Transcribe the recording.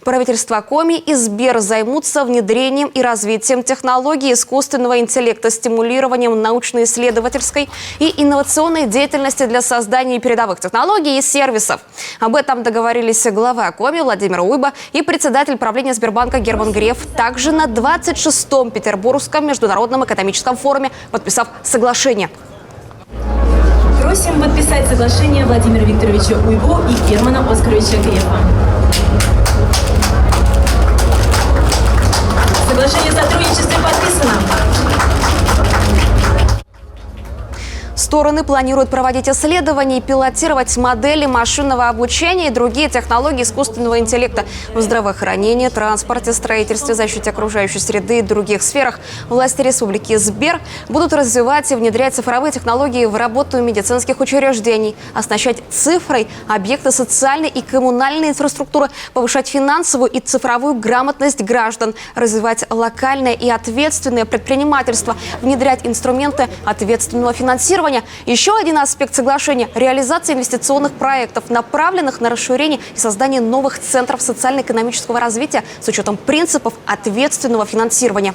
Правительство Коми и Сбер займутся внедрением и развитием технологий искусственного интеллекта, стимулированием научно-исследовательской и инновационной деятельности для создания передовых технологий и сервисов. Об этом договорились глава Коми Владимир Уйба и председатель правления Сбербанка Герман Греф, также на 26-м Петербургском международном экономическом форуме, подписав соглашение. Просим подписать соглашение Владимира Викторовича Уйбу и Германа Оскаровича Грефа. Соглашение о сотрудничестве подписано. Стороны планируют проводить исследования и пилотировать модели машинного обучения и другие технологии искусственного интеллекта в здравоохранении, транспорте, строительстве, защите окружающей среды и других сферах. Власти республики Сбер будут развивать и внедрять цифровые технологии в работу медицинских учреждений, оснащать цифрой объекты социальной и коммунальной инфраструктуры, повышать финансовую и цифровую грамотность граждан, развивать локальное и ответственное предпринимательство, внедрять инструменты ответственного финансирования. Еще один аспект соглашения – реализация инвестиционных проектов, направленных на расширение и создание новых центров социально-экономического развития с учетом принципов ответственного финансирования.